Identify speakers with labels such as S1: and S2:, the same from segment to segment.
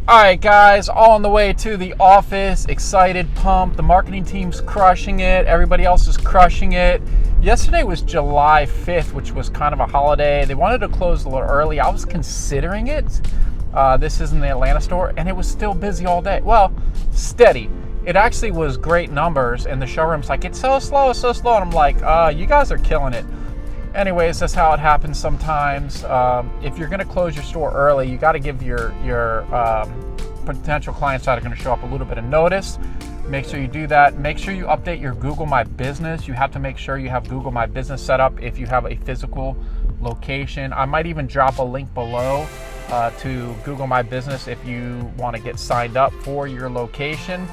S1: All right, guys, all on the way to the office. Excited, pumped. The marketing team's crushing it. Everybody else is crushing it. Yesterday was July 5th, which was kind of a holiday. They wanted to close a little early. I was considering it. This is in the Atlanta store, and it was still busy all day. Well, steady. It actually was great numbers, and the showroom's like, it's so slow, it's so slow. And I'm like, you guys are killing it. Anyways, that's how it happens sometimes. If you're going to close your store early, you got to give your potential clients that are going to show up a little bit of notice. Make sure you do that. Make sure you update your Google My Business. You have to make sure you have Google My Business set up if you have a physical location. I might even drop a link below to Google My Business if you want to get signed up for your location.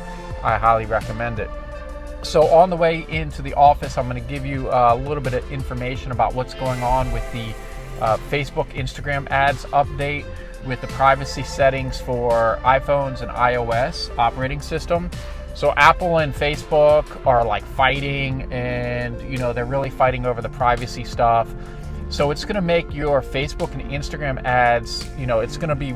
S1: I highly recommend it. So on the way into the office, I'm going to give you a little bit of information about what's going on with the Facebook, Instagram ads update with the privacy settings for iPhones and iOS operating system. So Apple and Facebook are like fighting, and they're really fighting over the privacy stuff. So it's going to make your Facebook and Instagram ads, it's going to be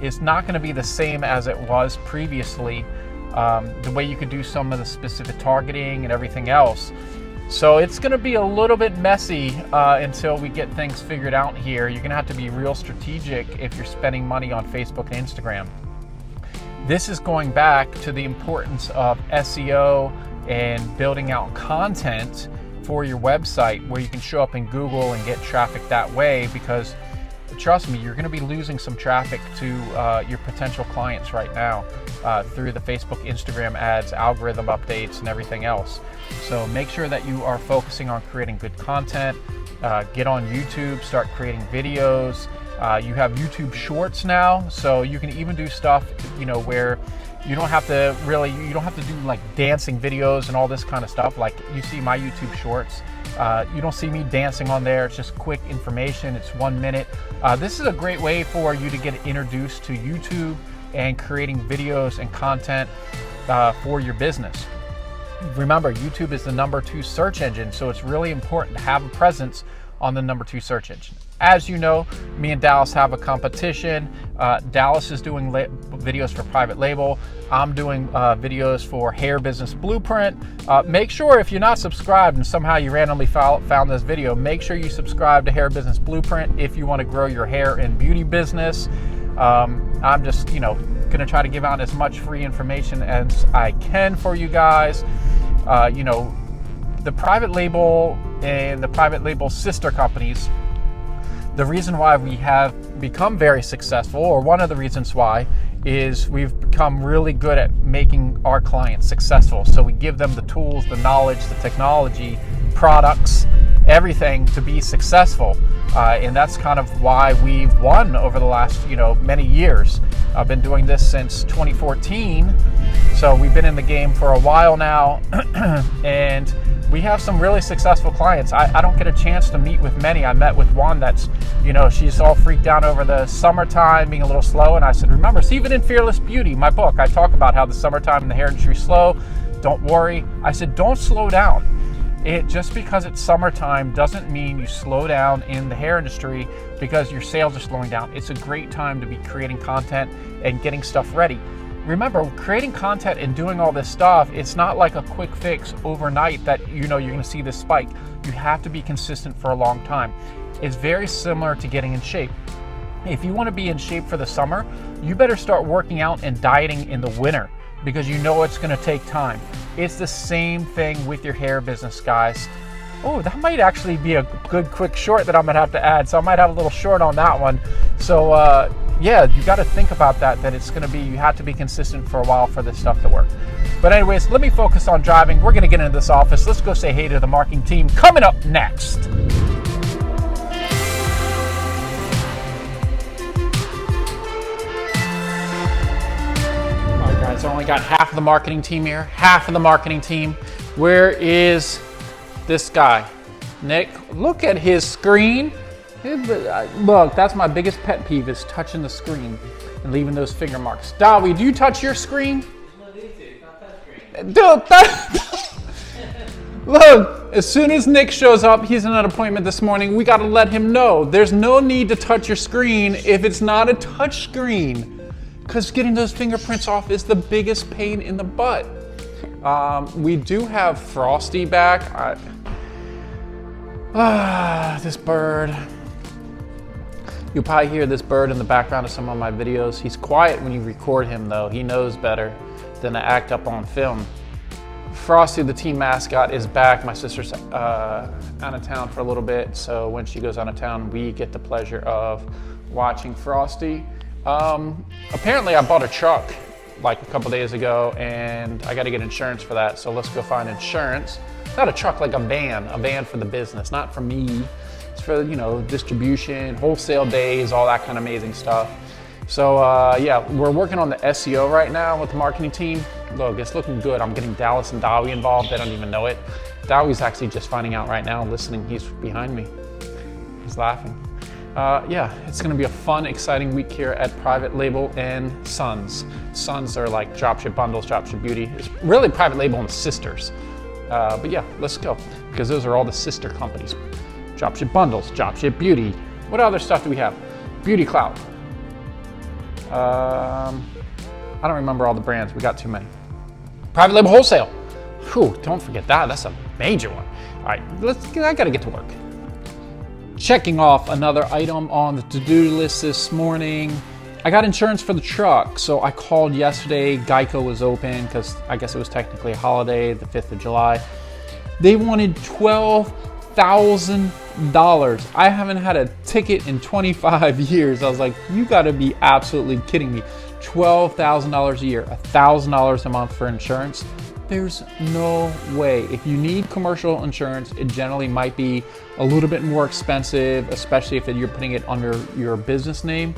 S1: it's not going to be the same as it was previously. The way you could do some of the specific targeting and everything else. So it's going to be a little bit messy until we get things figured out here. You're going to have to be real strategic if you're spending money on Facebook and Instagram. This is going back to the importance of SEO and building out content for your website where you can show up in Google and get traffic that way, because trust me, you're going to be losing some traffic to your potential clients right now through the Facebook, Instagram ads, algorithm updates, and everything else. So make sure that you are focusing on creating good content. Get on YouTube, start creating videos. You have YouTube Shorts now, so you can even do stuff, where you don't have to do like dancing videos and all this kind of stuff. Like you see my YouTube Shorts. You don't see me dancing on there. It's just quick information. It's 1 minute. This is a great way for you to get introduced to YouTube and creating videos and content for your business. Remember, YouTube is the #2 search engine, so it's really important to have a presence on the #2 search engine. As you know, me and Dallas have a competition. Dallas is doing videos for private label. I'm doing videos for Hair Business Blueprint. Make sure if you're not subscribed and somehow you randomly found this video, make sure you subscribe to Hair Business Blueprint if you want to grow your hair and beauty business. I'm just, going to try to give out as much free information as I can for you guys. The private label and the private label sister companies, the reason why we have become very successful, or one of the reasons why, is we've become really good at making our clients successful. So we give them the tools, the knowledge, the technology, products, everything to be successful. And that's kind of why we've won over the last, many years. I've been doing this since 2014. So we've been in the game for a while now. And we have some really successful clients. I don't get a chance to meet with many. I met with one that's, she's all freaked out over the summertime being a little slow. And I said, remember, it's even in Fearless Beauty, my book, I talk about how the summertime in the hair industry is slow. Don't worry. I said, don't slow down. Just because it's summertime doesn't mean you slow down in the hair industry because your sales are slowing down. It's a great time to be creating content and getting stuff ready. Remember, creating content and doing all this stuff, it's not like a quick fix overnight that you're going to see this spike. You have to be consistent for a long time. It's very similar to getting in shape. If you want to be in shape for the summer, you better start working out and dieting in the winter, because it's going to take time. It's the same thing with your hair business, guys. Oh, that might actually be a good quick short that I'm going to have to add. So I might have a little short on that one. So yeah, you got to think about that it's going to be, you have to be consistent for a while for this stuff to work. But anyways, let me focus on driving. We're going to get into this office. Let's go say hey to the marketing team coming up next. So I only got half of the marketing team here, half of the marketing team. Where is this guy? Nick, look at his screen. Look, that's my biggest pet peeve, is touching the screen and leaving those finger marks. Dawi, do you touch your screen? Dude, look, as soon as Nick shows up, he's in an appointment this morning, we gotta let him know. There's no need to touch your screen if it's not a touch screen. because getting those fingerprints off is the biggest pain in the butt. We do have Frosty back. This bird. You'll probably hear this bird in the background of some of my videos. He's quiet when you record him though. He knows better than to act up on film. Frosty, the team mascot, is back. My sister's out of town for a little bit, so when she goes out of town, we get the pleasure of watching Frosty. Apparently I bought a truck like a couple days ago, and I got to get insurance for that, so let's go find insurance. Not a truck, like a van for the business, not for me. It's for, you know, distribution, wholesale days, all that kind of amazing stuff. So yeah, we're working on the SEO right now with the marketing team. Look, it's looking good. I'm getting Dallas and Dowie involved. They don't even know it. Dowie's actually just finding out right now, listening. He's behind me. He's laughing. Yeah, it's gonna be a fun, exciting week here at Private Label and Sons. Sons are like Dropship Bundles, Dropship Beauty. It's really Private Label and Sisters. But yeah, let's go, because those are all the sister companies. Dropship Bundles, Dropship Beauty. What other stuff do we have? Beauty Cloud. I don't remember all the brands. We got too many. Private Label Wholesale. Whew, don't forget that. That's a major one. All right, I gotta get to work. Checking off another item on the to-do list this morning. I got insurance for the truck, so I called yesterday. Geico was open because I guess it was technically a holiday, the 5th of July. They wanted $12,000. I haven't had a ticket in 25 years. I was like, you gotta be absolutely kidding me. $12,000 a year, $1,000 a month for insurance. There's no way. If you need commercial insurance, it generally might be a little bit more expensive, especially if you're putting it under your business name.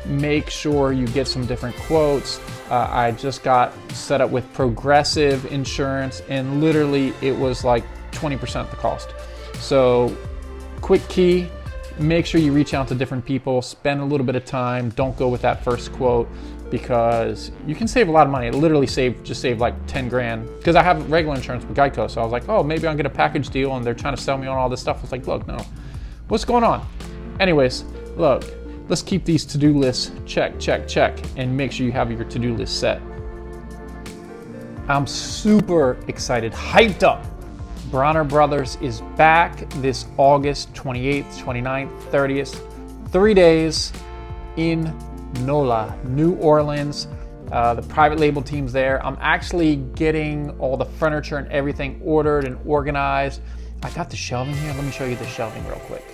S1: Make sure you get some different quotes. I just got set up with Progressive Insurance, and literally it was like 20% the cost. So quick key, make sure you reach out to different people, spend a little bit of time. Don't go with that first quote, because you can save a lot of money. It literally just saved like 10 grand. Because I have regular insurance with Geico, so I was like, oh, maybe I'll get a package deal, and they're trying to sell me on all this stuff. I was like, look, no, what's going on? Anyways, look, let's keep these to-do lists check, and make sure you have your to-do list set. I'm super excited, hyped up. Bronner Brothers is back this August 28th, 29th, 30th, 3 days in NOLA, New Orleans. The private label team's there. I'm actually getting all the furniture and everything ordered and organized. I got the shelving here. Let me show you the shelving real quick.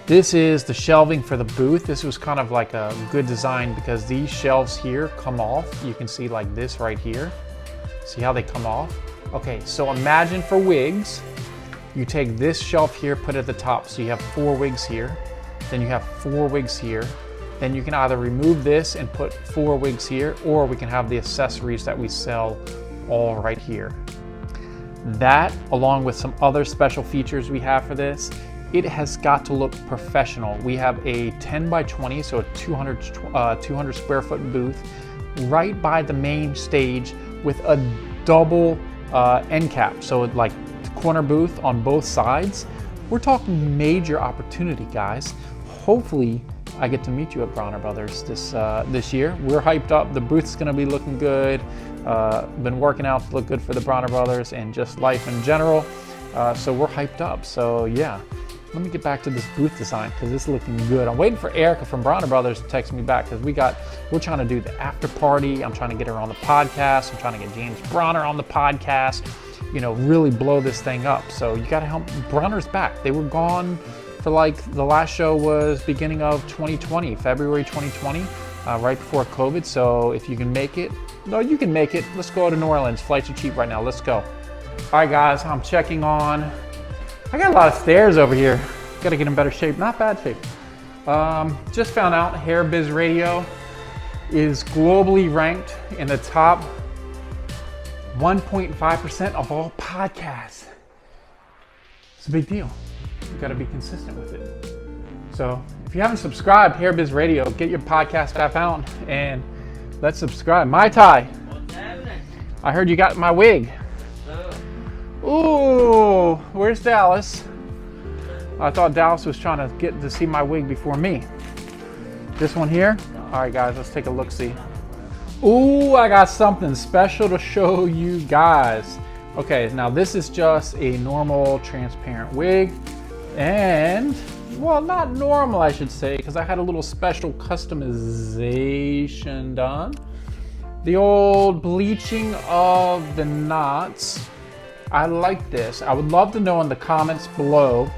S1: This is the shelving for the booth. This was kind of like a good design because these shelves here come off. You can see like this right here. See how they come off? Okay, so imagine for wigs, you take this shelf here, put it at the top. So you have 4 wigs here, then you have 4 wigs here. Then you can either remove this and put 4 wigs here, or we can have the accessories that we sell all right here. That, along with some other special features we have for this, it has got to look professional. We have a 10 by 20, so a 200 square foot booth right by the main stage with a double end cap. So like corner booth on both sides. We're talking major opportunity, guys. Hopefully I get to meet you at Bronner Brothers this year. We're hyped up. The booth's gonna be looking good. Been working out to look good for the Bronner Brothers and just life in general. So we're hyped up. So yeah, let me get back to this booth design because it's looking good. I'm waiting for Erica from Bronner Brothers to text me back because we're trying to do the after party. I'm trying to get her on the podcast. I'm trying to get James Bronner on the podcast. You know, really blow this thing up. So you gotta help. Bronner's back. They were gone for like, the last show was beginning of 2020, February 2020, right before COVID. So if you can make it, no, you can make it. Let's go to New Orleans. Flights are cheap right now. Let's go. All right, guys, I'm checking on. I got a lot of stairs over here. Got to get in better shape. Not bad shape. Just found out Hair Biz Radio is globally ranked in the top 1.5% of all podcasts. It's a big deal. You've got to be consistent with it. So if you haven't subscribed, Hair Biz Radio, get your podcast app out and let's subscribe. Mai Tai,
S2: What's happening?
S1: I heard you got my wig. Ooh, where's Dallas? I thought Dallas was trying to get to see my wig before me. This one here? All right, guys, let's take a look-see. Ooh, I got something special to show you guys. Okay, now this is just a normal transparent wig, and well, not normal I should say, because I had a little special customization done. The old bleaching of the knots. I like this. I would love to know in the comments below,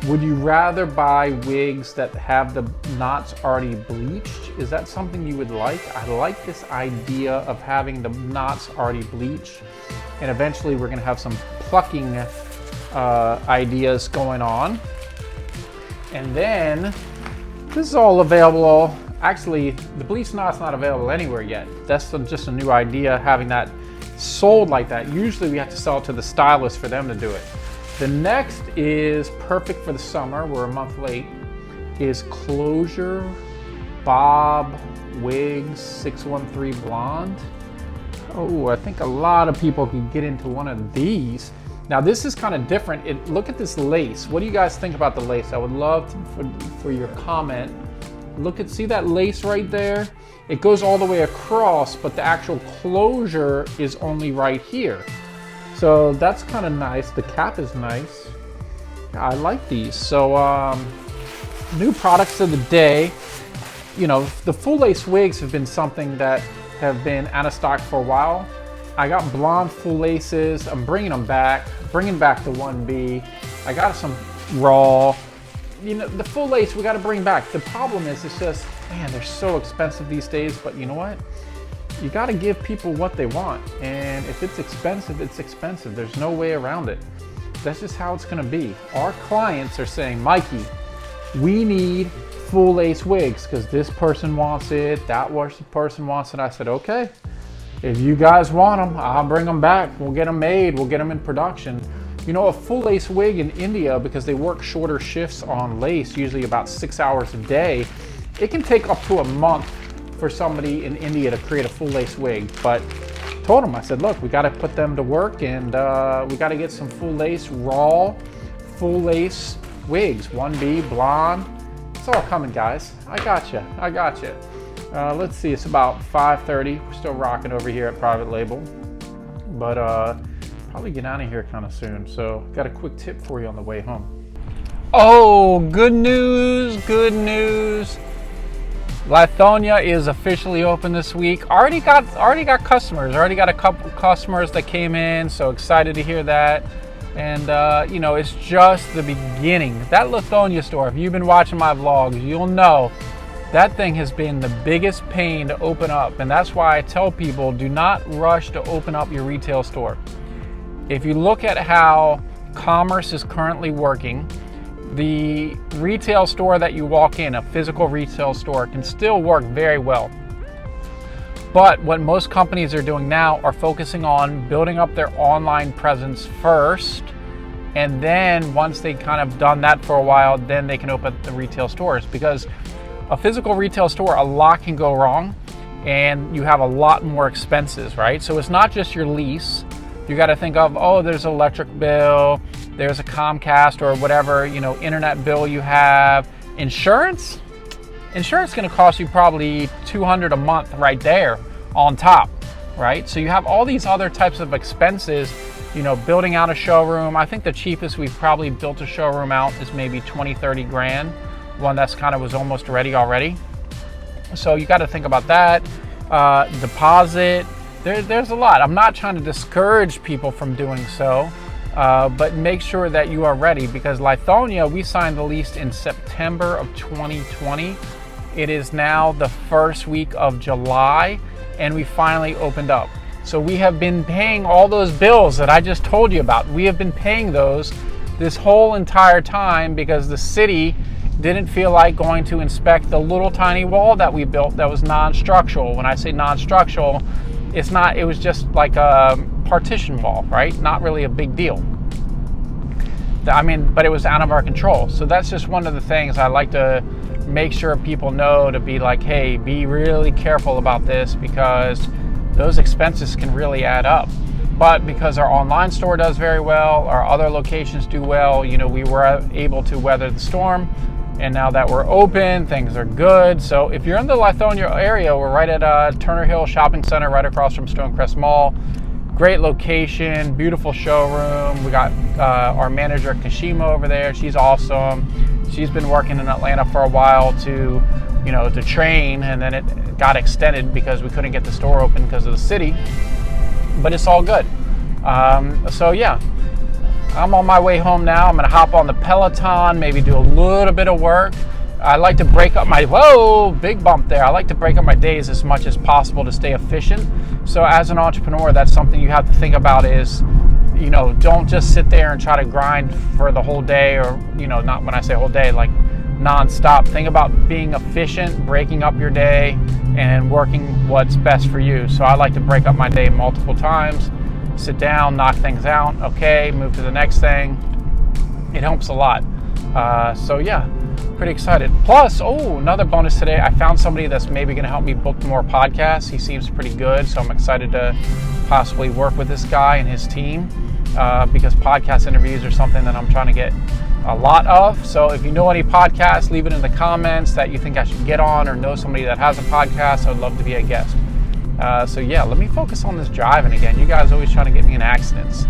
S1: would you rather buy wigs that have the knots already bleached? Is that something you would like? I like this idea of having the knots already bleached, and eventually we're gonna have some plucking ideas going on. And then this is all available. Actually, the bleached knot's not available anywhere yet. That's just a new idea, having that sold like that. Usually we have to sell it to the stylist for them to do it. The next is perfect for the summer. We're a month late. Is Closure Bob Wigs 613 Blonde. Oh, I think a lot of people could get into one of these. Now this is kind of different. Look at this lace. What do you guys think about the lace? I would love for your comment. See that lace right there? It goes all the way across, but the actual closure is only right here. So that's kind of nice. The cap is nice. I like these. So new products of the day. You know, the full lace wigs have been something that have been out of stock for a while. I got blonde full laces. I'm bringing them back. Bringing back the 1B. I got some raw. You know, the full lace we got to bring back. The problem is, it's just, man, they're so expensive these days. But you know what? You got to give people what they want, and if it's expensive, it's expensive. There's no way around it. That's just how it's going to be. Our clients are saying, Mikey, we need full lace wigs because this person wants it, that person wants it. I said, okay, if you guys want them, I'll bring them back. We'll get them made. We'll get them in production. You know, a full lace wig in India, because they work shorter shifts on lace, usually about 6 hours a day, it can take up to a month for somebody in India to create a full lace wig. But told them, I said, look, we got to put them to work, and we got to get some full lace, raw, full lace wigs, 1B, blonde. It's all coming, guys. I got you. I got you. Let's see, it's about 5:30. We're still rocking over here at Private Label, but probably get out of here kind of soon. So got a quick tip for you on the way home. Oh, good news, good news. Lithonia is officially open this week. Already got customers. Already got a couple customers that came in. So excited to hear that. And you know, it's just the beginning. That Lithonia store, if you've been watching my vlogs, you'll know that thing has been the biggest pain to open up. And that's why I tell people, do not rush to open up your retail store. If you look at how commerce is currently working, the retail store that you walk in, a physical retail store, can still work very well. But what most companies are doing now are focusing on building up their online presence first, and then once they kind of done that for a while, then they can open the retail stores. Because a physical retail store, a lot can go wrong, and you have a lot more expenses, right? So it's not just your lease. You got to think of, oh, there's an electric bill, there's a Comcast or whatever, you know, internet bill you have. Insurance is going to cost you probably $200 a month right there on top, right? So you have all these other types of expenses, you know, building out a showroom. I think the cheapest we've probably built a showroom out is maybe 20, 30 grand. One that's kind of was almost ready already. So you got to think about that. Deposit. There's a lot. I'm not trying to discourage people from doing so, but make sure that you are ready, because Lithonia, we signed the lease in September of 2020. It is now the first week of July, and we finally opened up. So we have been paying all those bills that I just told you about. We have been paying those this whole entire time because the city didn't feel like going to inspect the little tiny wall that we built that was non-structural. When I say non-structural, it's not, it was just like a partition wall, right? Not really a big deal. I mean, but it was out of our control. So that's just one of the things I like to make sure people know, to be like, hey, be really careful about this, because those expenses can really add up. But because our online store does very well, our other locations do well, you know, we were able to weather the storm. And now that we're open, things are good. So if you're in the Lithonia area, we're right at Turner Hill Shopping Center, right across from Stonecrest Mall. Great location, beautiful showroom. We got our manager Kashima over there. She's awesome. She's been working in Atlanta for a while to train, and then it got extended because we couldn't get the store open because of the city. But it's all good. So yeah, I'm on my way home now. I'm gonna hop on the Peloton, maybe do a little bit of work. I like to break up big bump there. I like to break up my days as much as possible to stay efficient. So as an entrepreneur, that's something you have to think about is, don't just sit there and try to grind for the whole day, or, not when I say whole day, like nonstop. Think about being efficient, breaking up your day and working what's best for you. So I like to break up my day multiple times, sit down, knock things out, okay, move to the next thing. It helps a lot. So yeah, pretty excited. Plus, another bonus today, I found somebody that's maybe going to help me book more podcasts. He seems pretty good, so I'm excited to possibly work with this guy and his team, because podcast interviews are something that I'm trying to get a lot of. So if you know any podcasts, leave it in the comments that you think I should get on, or know somebody that has a podcast. I'd love to be a guest. So yeah, let me focus on this driving again. You guys are always trying to get me in accidents.